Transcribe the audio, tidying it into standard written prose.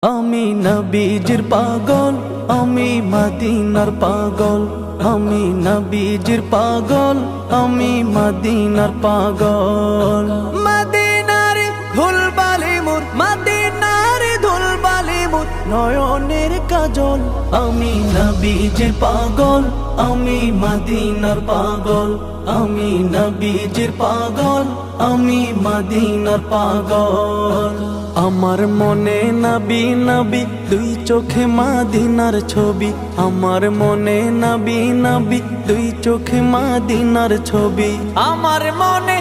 আমি নবীজির পাগল, আমি মদিনার পাগল। আমি নবীজির পাগল, আমি মদিনার পাগল। মদিনার ধুলবালি মোর, মদিনার ধুলবালি মোর নয়নের কাজল। আমি নবীজির পাগল, আমি মদিনার পাগল। আমি নবীজির পাগল, আমি মদিনার পাগল। আমার মনে নবী নবী, দুই চোখে মদিনার ছবি। আমার মনে নবী নবী, দুই চোখে মদিনার ছবি। আমার মনে